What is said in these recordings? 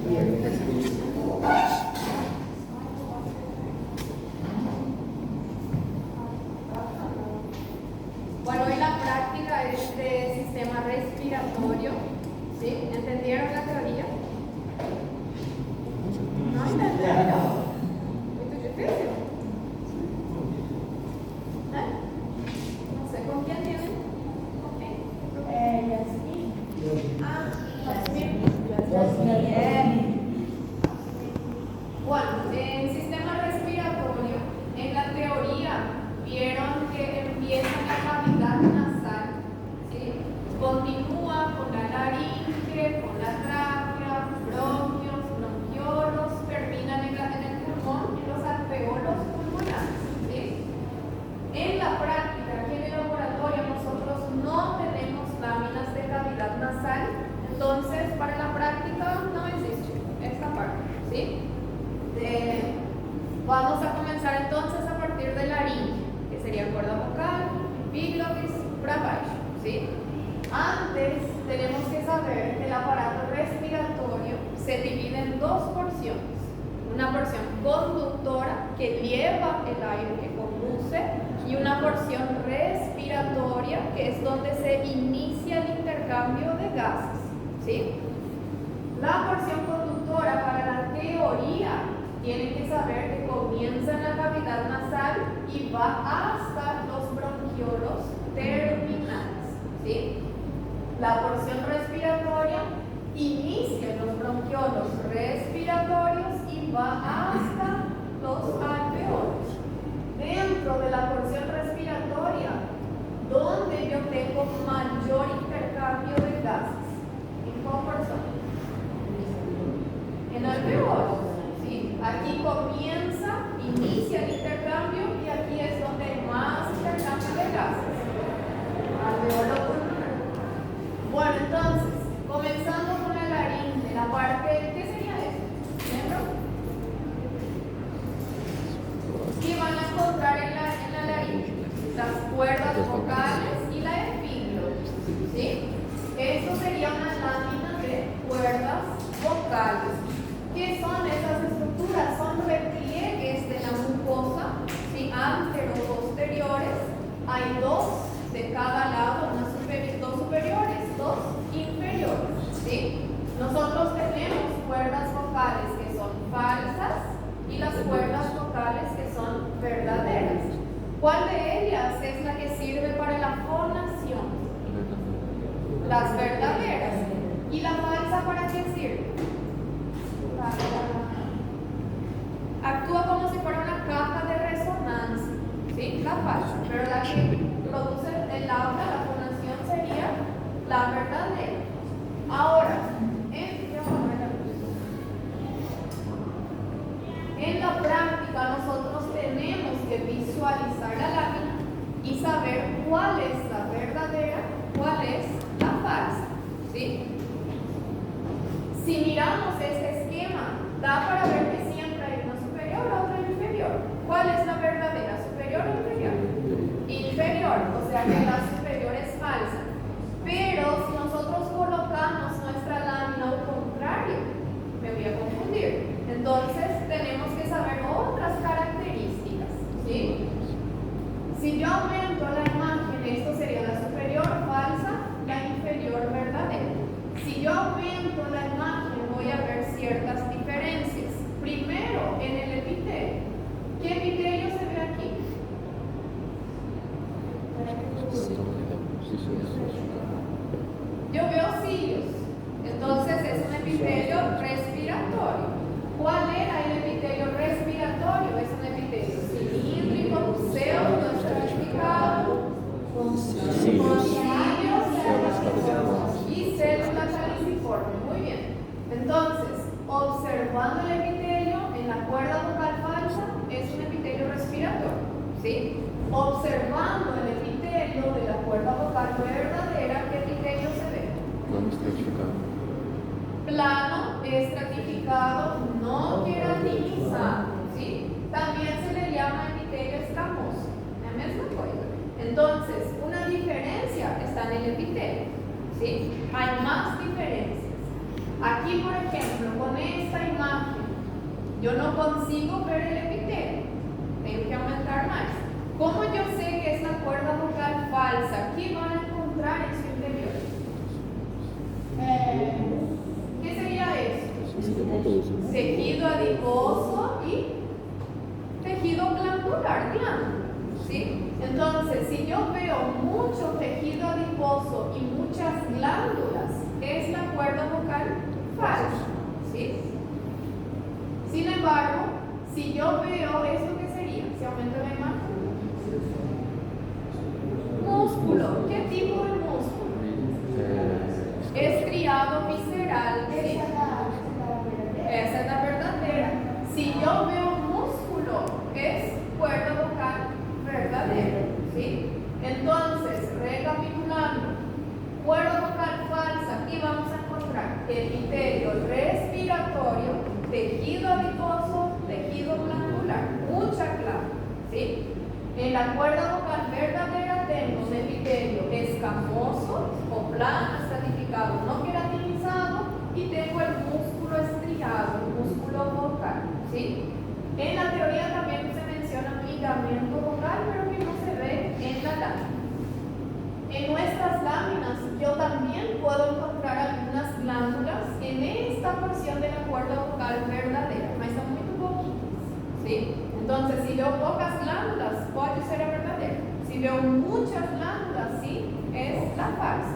Bueno, hoy la práctica es de sistema respiratorio. ¿Sí? ¿Entendieron la teoría? ¿No entendieron? ¿Muy difícil? No sé, ¿con quién tienen? ¿Con quién? Yasmin. Yasmin. Bueno, en sistema respiratorio, en la teoría, vieron que empieza la cavidad nasal, ¿sí? Continúa con la laringe, con la tráquea, bronquios, bronquiolos, terminan en el pulmón, en los alveolos pulmonares, ¿sí? En la práctica, aquí en el laboratorio, nosotros no tenemos láminas de cavidad nasal, entonces para la práctica no existe esta parte, ¿sí? Vamos a comenzar entonces a partir de laringe, que sería cuerda vocal, epiglotis, bronquios, ¿sí? Antes tenemos que saber que el aparato respiratorio se divide en dos porciones. Una porción conductora que lleva el aire, que conduce, y una porción respiratoria que es donde se inicia el intercambio de gases, ¿sí? La porción conductora para la teoría tienen que saber que comienza en la cavidad nasal y va hasta los bronquiolos terminales, ¿sí? La porción respiratoria inicia en los bronquiolos respiratorios y va hasta los alveolos. Dentro de la porción respiratoria, donde yo tengo mayor intercambio de gases, ¿en qué porción? En alveolos, ¿sí? Aquí comienza, inicia el intercambio y aquí es donde hay más intercambio de gases. Alveolo pulmonar. Bueno, entonces, comenzando con la laringe, la parte, ¿qué sería esto? ¿Miembro? ¿Qué van a encontrar en la laringe? Las cuerdas vocales y la epiglotis, ¿sí? Esto sería una lámina de cuerdas vocales. ¿Qué son esas estructuras? Son repliegues de la mucosa, ¿sí? Antero-posteriores. Hay dos de cada lado, dos superiores, dos inferiores, ¿sí? Nosotros tenemos cuerdas vocales que son falsas y las cuerdas vocales que son verdaderas. ¿Cuál de ellas es la que sirve para la fonación? Las verdaderas. ¿Y la falsa para qué sirve? Actúa como si fuera una caja de resonancia, ¿sí? La falsa, pero la que produce el habla, la fonación sería la verdadera. Ahora, en la práctica nosotros tenemos que visualizar la lámina y saber cuál es la verdadera, cuál es la falsa, ¿sí? Si miramos este esquema, da para ver que siempre hay una superior o otra inferior. ¿Cuál es la verdadera, superior o inferior? Inferior, o sea que la superior es falsa. Pero si nosotros colocamos nuestra lámina al contrario, me voy a confundir. Entonces tenemos que saber otras características, ¿sí? Si yo aumento la imagen, esto sería la superior falsa, la inferior verdadera. Si yo aumento la imagen, voy a ver ciertas diferencias. Primero, en el epitelio. ¿Qué epitelio se ve aquí? Yo veo cilios. Entonces es un epitelio respiratorio. ¿Cuál era el epitelio respiratorio? Es un epitelio cilíndrico, pseudoestratificado, con cilios y células caliciformes. Muy bien. Entonces, observando el epitelio en la cuerda vocal falsa, es un epitelio respiratorio, ¿sí? Observando el epitelio de la cuerda vocal verdadera, ¿qué epitelio se ve? Plano, estratificado, no queratinizado, ¿sí? También se le llama epitelio escamoso, la misma cosa. Entonces, una diferencia está en el epitelio, ¿sí? Hay más diferencias. Aquí, por ejemplo, con esta imagen, yo no consigo ver el epitelio. Tengo que aumentar más. ¿Cómo yo sé que es la cuerda vocal falsa? ¿Qué van a encontrar en su interior? ¿Qué sería eso? Tejido adiposo y tejido glandular, ¿sí? Entonces, si yo veo mucho tejido adiposo y muchas glándulas, es la cuerda vocal falsa, ¿sí? Sin embargo, si yo veo esto, ¿qué sería? Si aumento la imagen. Músculo. ¿Qué tipo de músculo? Estriado visceral. ¿Sí? Esa es la verdadera. Si yo veo músculo, es cuerda vocal verdadera, ¿sí? Entonces, recapitulando, cuerda vocal falsa, aquí vamos a encontrar epitelio respiratorio, tejido adiposo, tejido glandular, mucha clave, ¿sí? En la cuerda vocal verdadera tenemos epitelio escamoso o plano, estratificado, no queratinizado, y tengo el músculo estriado, músculo vocal, ¿sí? En la teoría también se menciona ligamento vocal, pero que no se ve en la lámina. En nuestras láminas yo también puedo encontrar algunas glándulas en esta porción de la cuerda vocal verdadera, mas son muy poquitas, ¿sí? Entonces, si veo pocas glándulas, puede ser la verdadera. Si veo muchas glándulas, sí, es la falsa.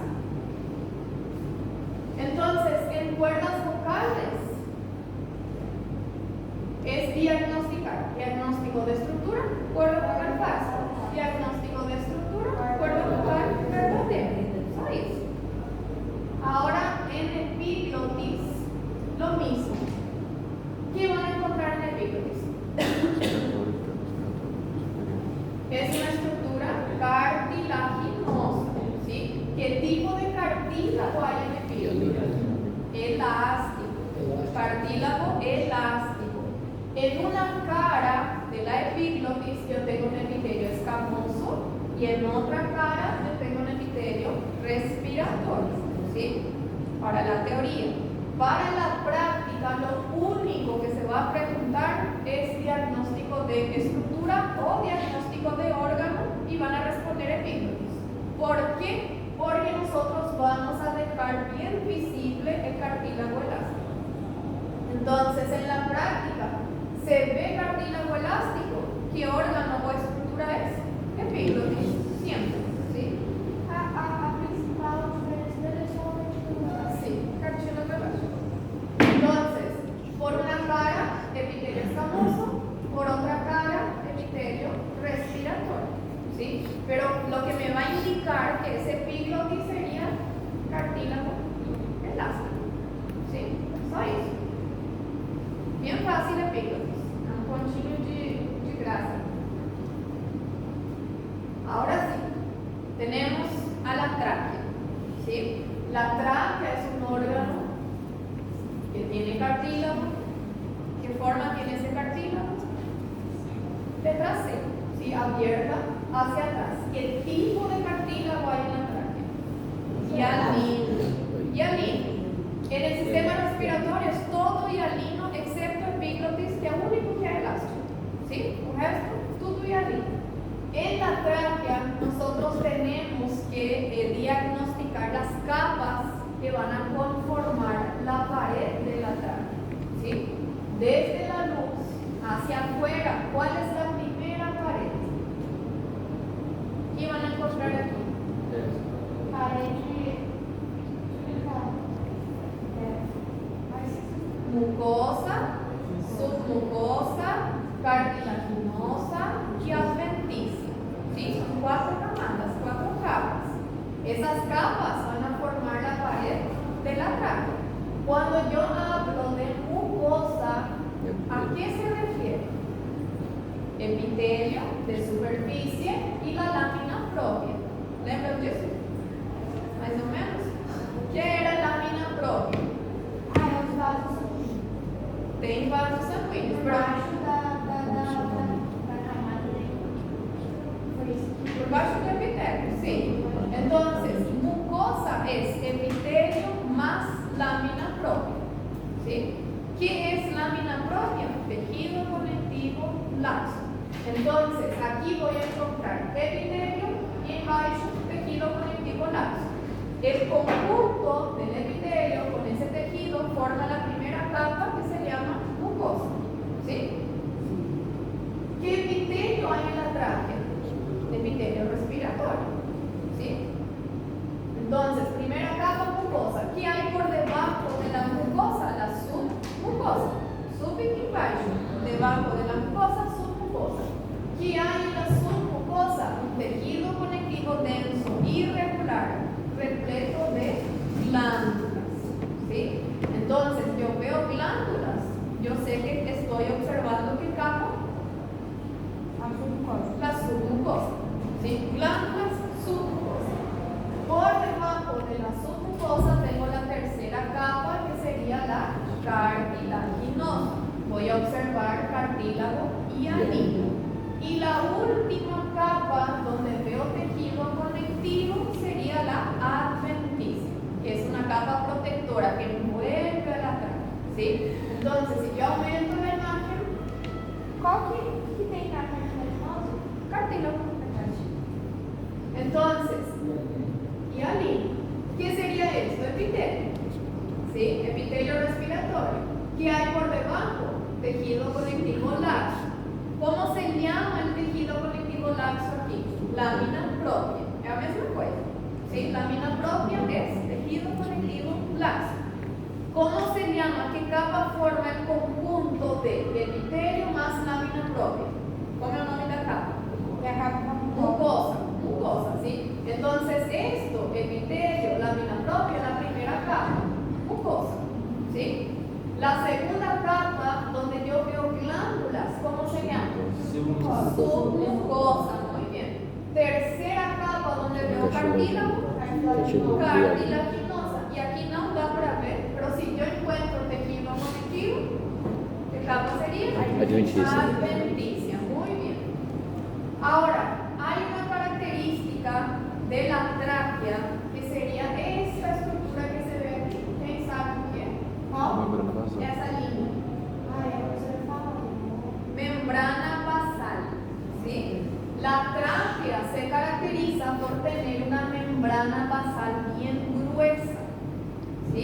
Entonces, en cuerdas vocales es diagnóstico de estructura, cuerda vocal falsa, diagnóstico de estructura, cuerda vocal verdadera. ¿Sabes? Ahora en epiglotis, lo mismo. ¿Qué van a encontrar en epiglotis? Es una estructura cartilaginosa, ¿sí? ¿Qué tipo de cartílago hay en epiglotis? Elástico. Cartílago elástico. En una cara de la epiglotis yo tengo un epitelio escamoso y en otra cara yo tengo un epitelio respiratorio, ¿sí? Para la teoría. Para la práctica, lo único que se va a preguntar es diagnóstico de estructura o diagnóstico de órgano y van a responder epiglotis. ¿Por qué? Porque nosotros vamos a dejar bien visible el cartílago elástico. Entonces, en la práctica, ¿se ve cartílago elástico? ¿Qué órgano o estructura es? Epiglotis, siempre, ¿sí? Sí, cartílago elástico. Entonces, por una cara, epitelio escamoso, por otra cara, epitelio respiratorio, ¿sí? Pero lo que me va a indicar que ese epiglotis sería cartílago elástico, ¿sí? Só isso. Bien fácil epiglotis, un pontinho de grasa. Ahora sí, tenemos a la tráquea, ¿sí? La tráquea es un órgano que tiene cartílago. ¿Qué forma tiene ese cartílago? Letra C, ¿sí? Abierta hacia atrás. ¿Qué tipo de cartílago hay en la tráquea? Hialino. Hialino. En el sistema respiratorio es todo hialino excepto epiglotis, que es el único que es elástico, ¿sí? El resto, todo hialino. En la tráquea nosotros tenemos que diagnosticar las capas que van a conformar la pared de la tráquea, ¿sí? Desde la luz hacia afuera, ¿cuál es la primera pared? ¿Qué van a encontrar aquí? Mucosa, submucosa, cartilaginosa y adventicia. ¿Sí? Son 4 camadas, 4 capas. Esas capas van a formar la pared de la tráquea. Cuando yo hablo de mucosa, ¿a qué se refiere? Epitelio de superficie y la lámina propia. ¿Lembran de eso? Más o menos. ¿Qué era lámina propia? Tem vasos sanguíneos. Por baixo do epitelio, sí. Entonces, mucosa es epitelio más lámina propia. ¿sí? ¿Qué es lámina propia? Tejido conectivo laxo. Entonces, aquí voy a encontrar epitelio y embaixo tejido conectivo laxo. El conjunto del epitelio con ese tejido forma la primera capa que se llama mucosa, ¿sí? ¿Qué epitelio hay en la tráquea? Epitelio respiratorio, ¿sí? Entonces, primera capa mucosa. ¿Qué hay por debajo de la mucosa? La submucosa. Sub y baixo. Debajo de la mucosa, submucosa. ¿Qué hay en la submucosa? Un tejido conectivo denso, irregular, repleto de glándulas, ¿sí? Entonces, yo veo glándulas. Yo sé que estoy observando qué capa. La submucosa, ¿sí? Glándulas submucosas. Por debajo de la submucosa tengo la tercera capa que sería la cartilaginosa. Voy a observar cartílago y anillo. Y la última capa donde veo tejido conectivo sería la adventicia, que es una capa protectora que envuelve a la tráquea, ¿sí? Entonces, si yo aumento la imagen, ¿qué tiene cartílago? Entonces, y anillo. ¿Qué sería esto? Epitelio, ¿sí? Epitelio respiratorio. ¿Qué hay por debajo? Tejido conectivo laxo. ¿Cómo se llama el tejido conectivo laxo aquí? Lámina propia. Es la misma cosa, ¿sí? Lámina propia es tejido conectivo laxo. ¿Cómo se llama? ¿Qué capa forma el conjunto de epitelio más lámina propia? ¿Cómo se llama la capa? Mucosa, ¿sí? Entonces esto, epitelio, lámina propia, la primera capa, mucosa, ¿sí? La segunda capa, donde yo veo glándulas, ¿cómo se llama? Submucosa, muy bien. Tercera capa, donde veo cartílago, cartilaginosa. Y aquí no da para ver, pero si yo encuentro tejido conectivo, ¿qué capa sería? Adventicia, muy bien. Ahora, hay una característica de la tráquea que sería esta estructura que se ve aquí. ¿Quién sabe qué? Esa línea. Membrana basal, ¿sí? La tráquea se caracteriza por tener una membrana basal bien gruesa, ¿sí?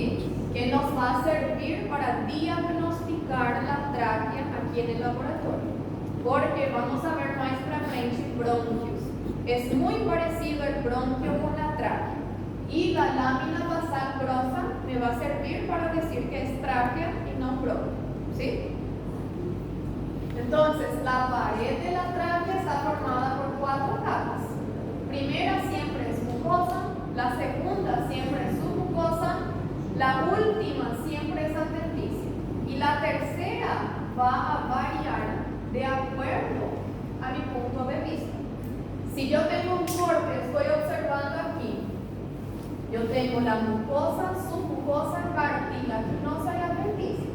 Que nos va a servir para diagnosticar la tráquea aquí en el laboratorio. Porque vamos a ver más frente bronquios. Es muy parecido el bronquio con la tráquea. Y la lámina basal grosa me va a servir para decir que es tráquea y no bronquio, ¿sí? Entonces, la pared de la tráquea está formada por 4 capas. Primera siempre es mucosa, la segunda siempre es submucosa, la última siempre es adventicia. Y la tercera va a variar de acuerdo a mi punto de vista. Si yo tengo un corte, estoy observando aquí, yo tengo la mucosa, submucosa, cartilaginosa y adventicia.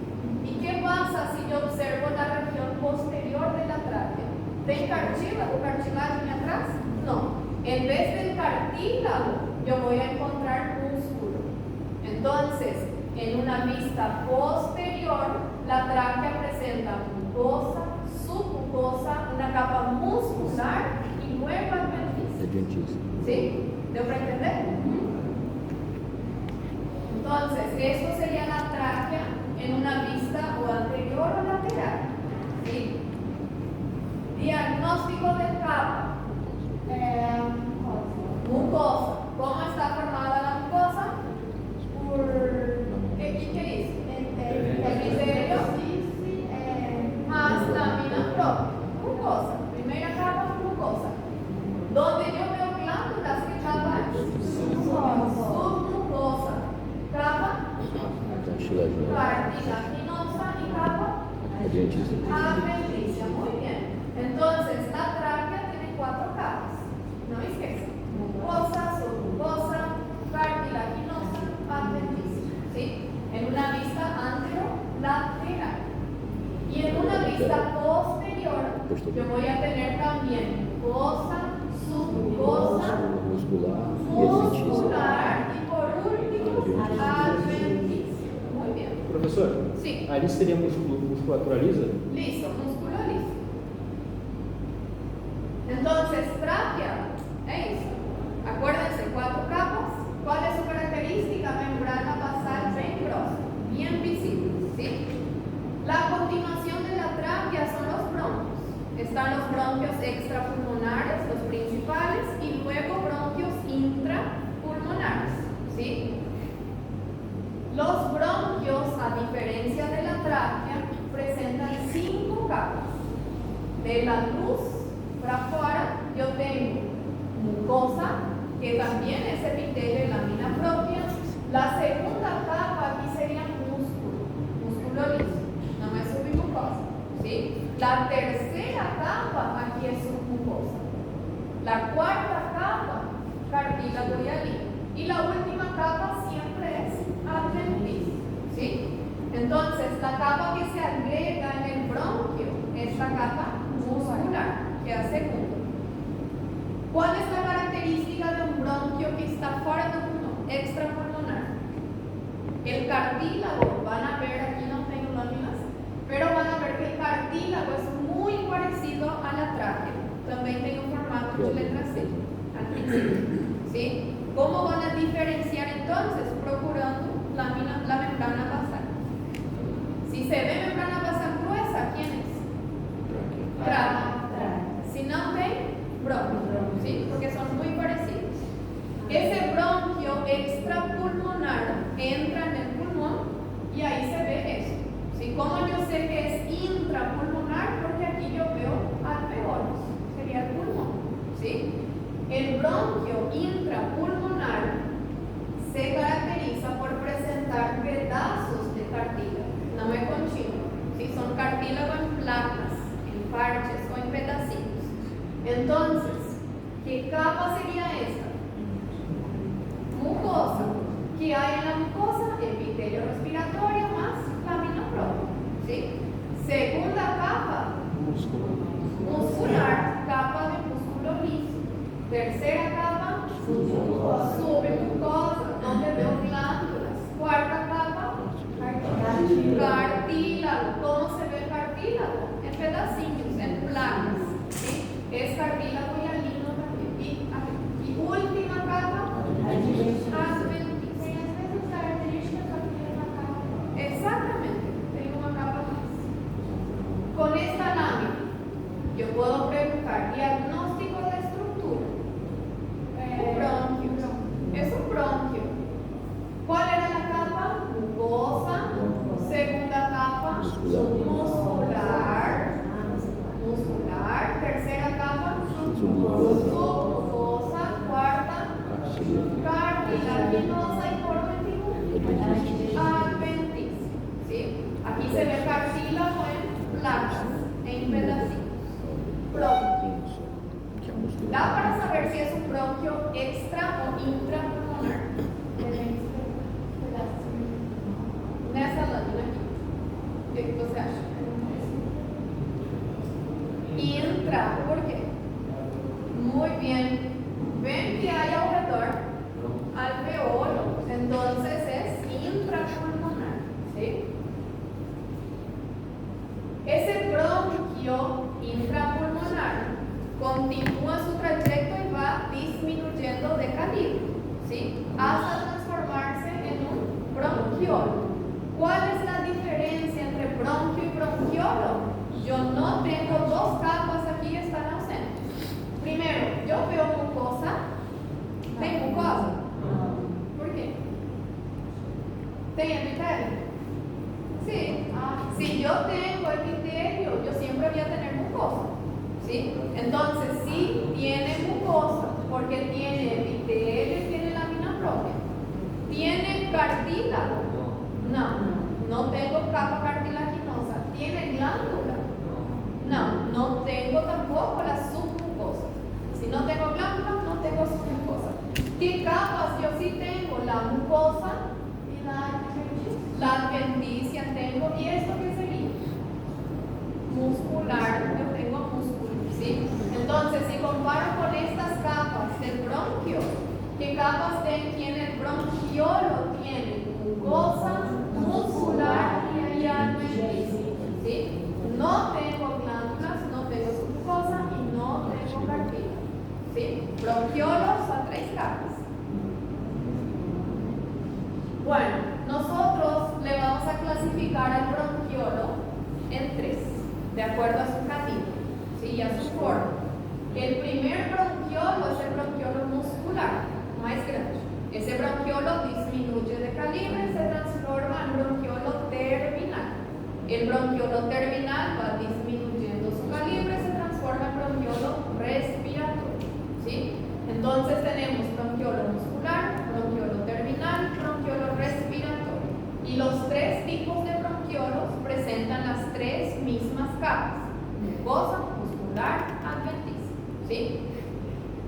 ¿Y qué pasa si yo observo la región posterior de la tráquea? ¿Tem cartílago atrás? No. En vez del cartílago, yo voy a encontrar músculo. Entonces, en una vista posterior, la tráquea presenta mucosa, submucosa, una capa muscular y luego adventicia. ¿Sí? ¿Debo para entender? Entonces, esto sería la tráquea en una vista o anterior o lateral. ¿Sí? Diagnóstico de capa. Mucosa. ¿Cómo está formada la mucosa? ¿Qué dice? Epitelio más lámina propia. Mucosa. Primera capa, mucosa. Donde yo veo glándulas, ¿qué capa es? Submucosa. Capa cartilaginosa y capa adventicia. Muy bien. Entonces, la tráquea tiene 4 capas. No me esqueçam. Mucosa, submucosa, cartilaginosa, adventicia. ¿Sí? En una vista anterolateral. Y en una vista posterior, yo voy a tener también mucosa, submucosa, muscular y por último, adventicia. Muy bien. Professor, professor? Sí. Ali seria musculatura lisa? Listo, músculo liso. Entonces, tráquea, acuérdense, 4 capas. ¿Cuál es su característica? Membrana basal bien grosa, bien visible, ¿sí? La continuación de la tráquea son los bronquios. Están los bronquios extrapulmonares, los principales, y luego bronquios intrapulmonares, ¿sí? Los bronquios, a diferencia de la tráquea, presentan 5 capas. De la luz para afuera, yo tengo mucosa, que también es epitelio y lámina propia. La segunda capa aquí sería músculo liso, no me submucosa, ¿sí? La tercera capa aquí es submucosa. La cuarta capa, cartílago y alito. Y la última capa siempre es adventicio, ¿sí? Entonces, la capa que se agrega en el bronquio es la capa muscular, que hace punto. ¿Cuál es la característica de un bronquio que está fuera del pulmón, extrapulmonar? El cartílago, van a ver, aquí no tengo láminas, pero van a ver que el cartílago es muy parecido a la tráquea. También tengo formato de letra C al principio, ¿sí? ¿Cómo van a diferenciar entonces? Procurando la membrana basal. Si se ve membrana basal gruesa, ¿quién es? Tráquea. Si no ve, bronquio, ¿sí? Porque son muy parecidos. Ese bronquio extrapulmonar entra en el pulmón y ahí se ve eso, ¿sí? ¿Cómo yo sé que es intrapulmonar? Porque aquí yo veo alveolos, sería el pulmón, ¿sí? El bronquio intrapulmonar se caracteriza por presentar pedazos de cartílago, no es conchino, ¿sí? Son cartílago en placas, en parches o en pedacitos. Entonces, ¿qué capa sería esta? Mucosa. ¿Qué hay en la mucosa? Epitelio respiratorio más lámina propia, ¿sí? Segunda capa, muscular, capa de músculo liso. Tercera capa, submucosa, donde veo glándulas. Cuarta capa, cartílago. ¿Cómo se ve el cartílago? En pedacitos, en placas, ¿sí? Es cartílago y alino también. Y última capa, exactamente, tengo una capa más. Con esta lámina, yo puedo preguntar diagnóstico de estructura. Un bronquio. Es un bronquio. ¿Cuál era la capa? Mucosa. Segunda capa, muscular. Muscular. Tercera capa, submucosa. Cuarta, cartilaginosa y por último, adventicia, ¿sí? Aquí se ve cartílago en placas, en pedacitos. Bronquio. Da para saber si es un bronquio extra o intrapulmonar. Nessa lámina aquí. ¿Qué você acha? Intra, ¿por qué? Muy bien. Ven que hay alrededor alveolo, entonces es intrapulmonar, ¿sí? Ese bronquio intrapulmonar continúa su trayecto y va disminuyendo de calibre, ¿sí? Hasta transformarse en un bronquiolo. ¿Cuál es la diferencia entre bronquio y bronquiolo? Yo no tengo 2 capas aquí, están ausentes. Primero, yo veo mucosa. ¿Tem mucosa? ¿Por qué? ¿Tem epitelio? Sí. Si yo tengo epitelio, yo siempre voy a tener mucosa, ¿sí? Entonces, sí tiene mucosa, porque tiene epitelio y tiene lámina propia. ¿Tiene cartílago? No tengo capa cartilaginosa. ¿Tiene glándula? No tengo tampoco la submucosa. Si no tengo glándula, no tengo submucosa. ¿Qué capas? Yo sí tengo la mucosa y la adventicia tengo. ¿Y esto qué sería? Muscular. Yo tengo músculo, ¿sí? Entonces, si comparo con estas capas del bronquio, ¿qué capas tiene el bronquiolo? Tiene mucosa, muscular y clasificar al bronquiolo en tres, de acuerdo a su camino, ¿sí? Y a su forma. El primer bronquiolo es el bronquiolo muscular, más grande. Ese bronquiolo disminuye de calibre y se transforma en bronquiolo terminal. El bronquiolo terminal va disminuyendo su calibre y se transforma en bronquiolo respiratorio, ¿sí? Entonces tenemos bronquiolo muscular, bronquiolo terminal, bronquiolo respiratorio. Y los tres tipos de bronquiolos presentan las tres mismas capas: mucosa, muscular, adventicia, ¿sí?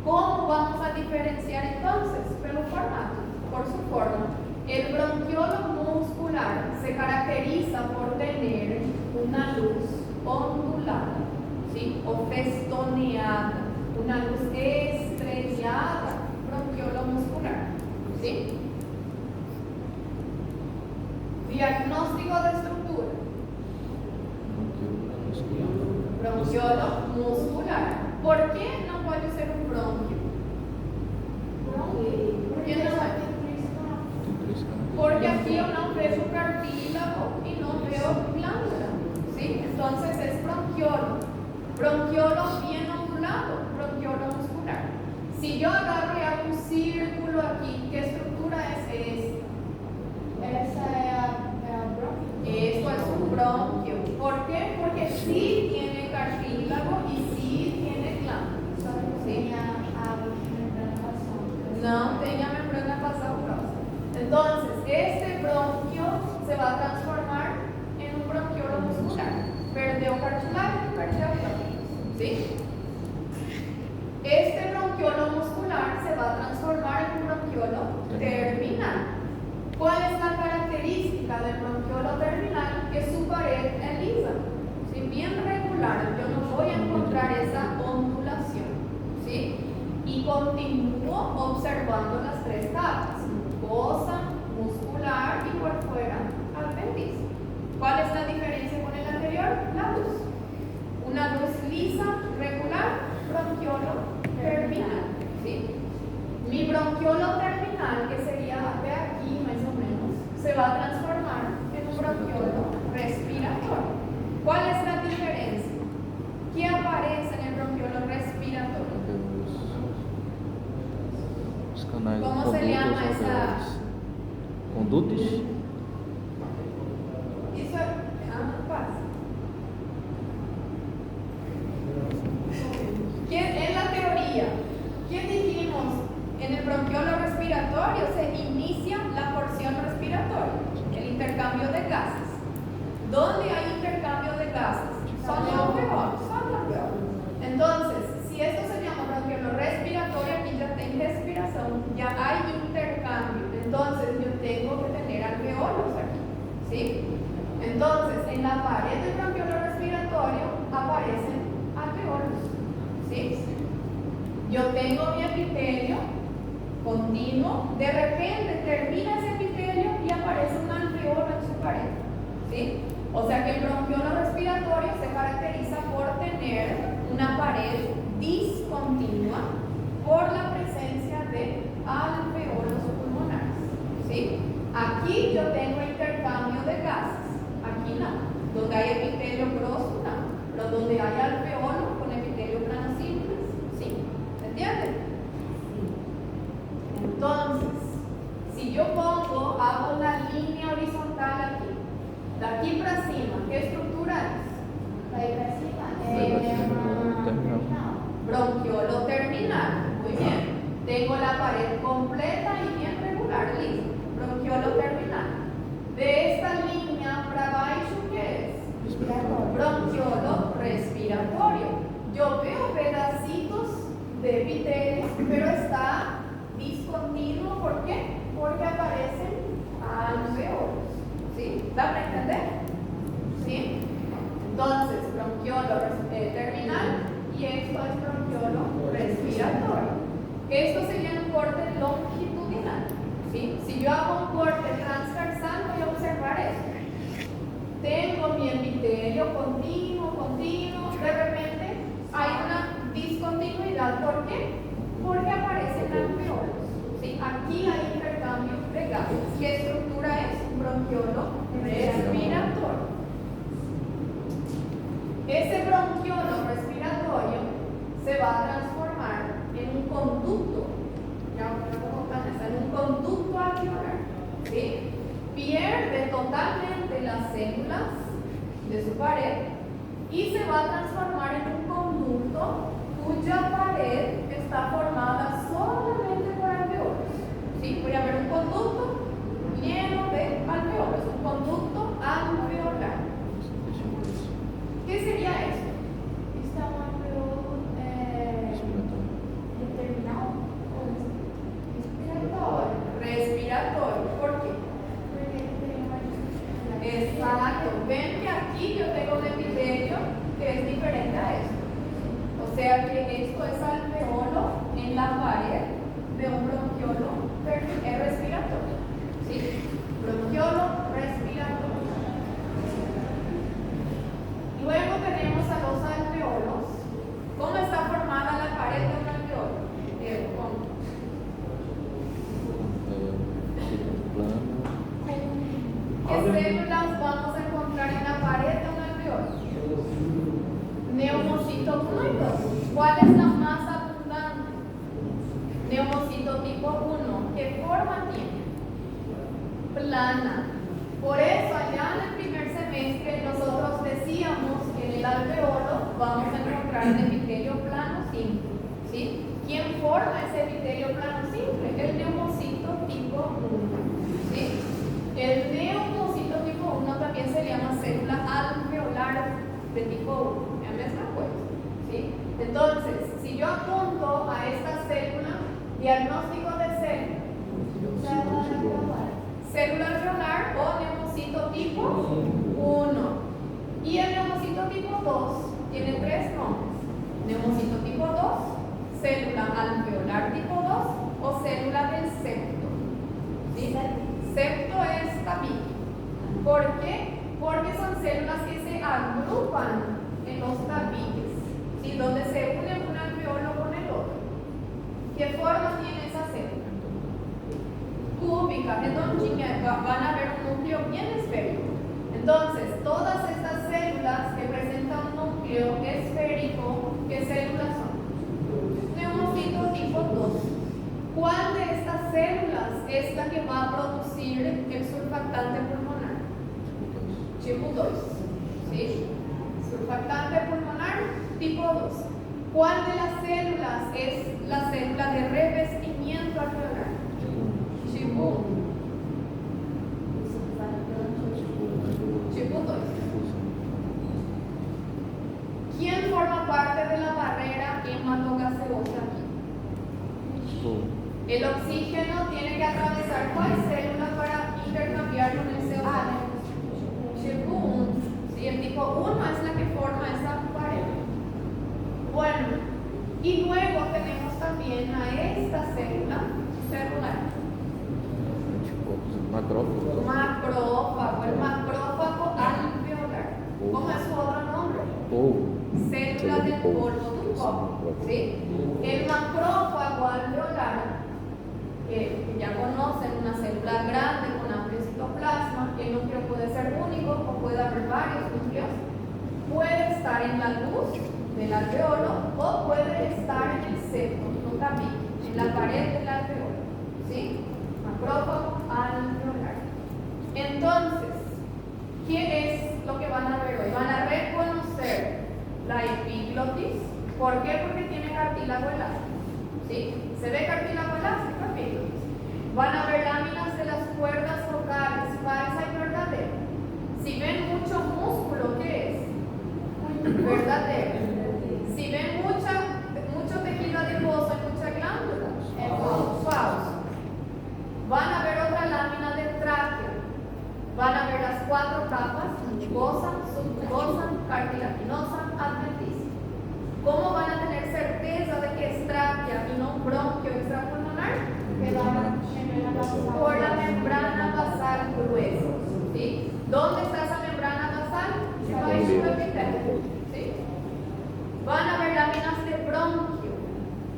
¿Cómo vamos a diferenciar entonces? Por el formato, por su forma. El bronquiolo muscular se caracteriza por tener una luz ondulada, ¿sí? O festoneada, una luz estrellada, bronquiolo muscular, ¿sí? Diagnóstico de estructura. Bronquiolo muscular. ¿Por qué no puede ser un bronquio? ¿Por qué no es? Porque aquí yo no veo cartílago y no veo glándula, ¿sí? Entonces es bronquiolo. Bronquiolo bien ondulado, bronquiolo muscular. Si yo agarro y hago un círculo aquí, ¿qué estructura es esta? Esa es bronquio. Eso es un bronquio. ¿Por qué? Porque sí tiene cartílago y sí tiene glándula. ¿Sí? No tenía membrana basal. Entonces, este bronquio se va a transformar en un bronquiolo muscular. Perdió cartilagio, perdió glándula, ¿sí? Este bronquiolo muscular se va a transformar en un bronquiolo terminal. ¿Cuál es la característica del bronquiolo terminal? Que su pared es lisa, ¿sí? Bien regular. Yo no voy a encontrar esa ondulación, ¿sí? Y continúo observando las tres capas: mucosa, muscular y por fuera adventicia. ¿Cuál es la diferencia con el anterior? La luz. Una luz lisa, regular, bronquiolo terminal, ¿sí? Mi bronquiolo terminal, que sería de aquí más o menos, se va a transformar en un bronquiolo respiratorio. ¿Cuál es la diferencia? ¿Qué aparece en el bronquiolo respiratorio? ¿Cómo se llama esa? Condutos. Eso pasa. En la teoría, ¿qué dijimos? En el bronquiolo respiratorio se inicia la porción respiratoria, el intercambio de gases. ¿Dónde hay intercambio de gases? Son los alveolos. Entonces, si esto se llama bronquiolo respiratorio, aquí ya tengo respiración, ya hay intercambio. Entonces, yo tengo que tener alveolos aquí, ¿sí? Entonces, en la pared del bronquiolo respiratorio aparecen alveolos, ¿sí? Yo tengo mi epitelio continuo, de repente termina ese epitelio y aparece un alveolo en su pared, ¿sí? O sea que el bronquiolo respiratorio se caracteriza por tener una pared discontinua por la presencia de alveolos pulmonares, ¿sí? Aquí yo tengo intercambio de gases, aquí no. Donde hay epitelio grosso, no. Pero donde hay alveolo con epitelio plano simple, sí. ¿Se entiende? Entonces, si yo hago una línea horizontal aquí, de aquí para cima, ¿qué estructura es? De ahí para cima. Bronquiolo terminal. Muy bien. Tengo la pared completa y bien regular, listo. Bronquiolo terminal. De esta línea para abajo, ¿qué es? Bronquiolo respiratorio. Yo veo pedacitos de epitelio, pero está discontinuo. ¿Por qué? Porque aparecen alveolos. ¿Sí? ¿Da para entender? ¿Sí? Entonces, bronquiolo terminal y esto es bronquiolo respiratorio. Esto sería un corte longitudinal, ¿sí? Si yo hago un corte transversal, voy a observar esto. Tengo mi epitelio continuo, de repente hay una discontinuidad. ¿Por qué? Porque aparecen alveolos, ¿sí? Aquí hay intercambio de gases. ¿Qué estructura es? bronquiolo respiratorio. Ese bronquiolo respiratorio se va a transformar en un conducto, en un conducto alveolar, ¿sí? Pierde totalmente las células de su pared y se va a transformar en un conducto cuya pared está formada solamente por alveolos, ¿sí? Puede haber un conducto lleno de alveolos, un conducto alveolar. ¿Qué sería esto? Está un alveolo determinado o Respiratorio. ¿Por qué? Exacto. Ven que aquí yo tengo un epitelio que es diferente a esto. O sea que esto es alveolo en la pared de un bronquiolo respiratorio. ¿Sí? Bronquiolo respiratorio. Luego tenemos a los alveolos. ¿Cómo está formada la pared de un alveolo? ¿Cómo? ¿Qué células vamos a encontrar en la pared de un alveolo? Neumocito 1 y 2. ¿Cuál es la más abundante? Neumocito tipo 1. ¿Qué forma tiene? Plana. Por eso allá en el primer semestre nosotros decíamos que en el alveolo vamos a encontrar el epitelio plano simple. ¿Sí? ¿Quién forma ese epitelio plano simple? El neumocito tipo 1. ¿Sí? El neumocito tipo 1 también se llama célula alveolar de tipo 1. Ya me acuerdo. ¿Sí? Entonces, si yo apunto a esta célula, diagnóstico de célula alveolar o neumocito tipo 1. Y el neumocito tipo 2 tiene 3 nombres. Neumocito tipo 2, célula alveolar tipo 2 o célula del septo. ¿Sí? Septo es tabique. ¿Por qué? Porque son células que se agrupan en los tabiques, ¿sí? Donde se une un alveolo con el otro. ¿Qué forma tiene esa célula? Cúbica, redondinha, van a ver un núcleo bien esférico. Entonces, todas estas células que presentan un núcleo esférico, ¿qué células son? Neumocito tipo 2. ¿Cuál de estas células es la que va a producir el surfactante pulmonar? Tipo 2. ¿Sí? Surfactante pulmonar tipo 2. ¿Cuál de las células es la célula de revestimiento alveolar? Tipo 1. Tipo 2. ¿Quién forma parte de la barrera hematogaseosa aquí? El oxígeno tiene que atravesar ¿cuál célula para intercambiar con el CO2? Tipo 1. ¿Sí? El tipo 1 es la que forma esa pared. Bueno, y luego tenemos también a esta célula celular. Macrófago, el macrófago alveolar. ¿Cómo es su otro nombre? Célula del polvo de Pop. ¿Sí? El macrófago alveolar, que ya conocen, una célula grande con amplio citoplasma, el núcleo puede ser único o puede haber varios núcleos, puede estar en la luz del alveolo o puede estar en el septo, no también, en la pared del alveolo. ¿Sí? Macrófago alveolar. Entonces, ¿qué es lo que van a ver hoy? Van a reconocer la epiglotis. ¿Por qué? Porque tiene cartílago elástico. ¿Sí? ¿Se ve cartílago elástico? Epiglotis. Van a ver láminas de las cuerdas vocales, falsa y verdadera. Si ven mucho músculo, ¿qué es? Verdadero. Si ven mucho tejido adiposo y mucha glándula, es falso. Van a ver otra lámina de tráquea. Van a ver las 4 capas: mucosa, submucosa, cartilaginosa, adventicia. ¿Cómo van a tener certeza de que es tráquea y no un bronquio extrapulmonar? Por la membrana basal gruesa. ¿Sí? ¿Dónde está esa membrana basal? En su epitelio. ¿Sí? Van a ver láminas de bronquio.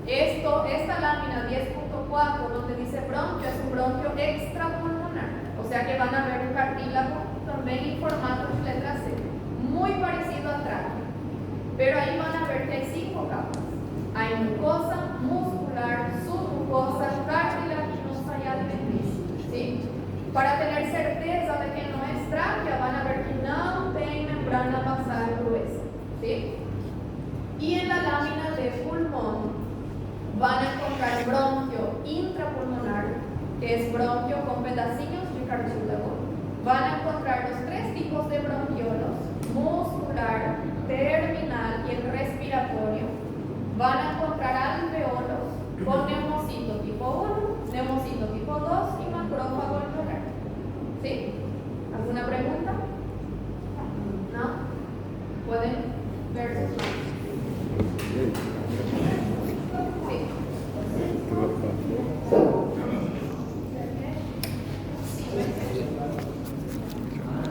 Esta lámina 10.4, donde dice bronquio, es un bronquio extrapulmonar. O sea, sea que van a ver un cartílago también en formato de letra C, muy parecido al tráqueo. Pero ahí van a ver que hay 5 capas. Hay mucosa, muscular, submucosa, cartilaginosa y adventicia. ¿Sí? Para tener certeza de que no es tráquea, van a ver que no tiene membrana basal gruesa. ¿Sí? Y en la lámina de pulmón van a encontrar bronquio intrapulmonar, que es bronquio con pedacillos de cartílago. Van a encontrar los 3 tipos de bronquiola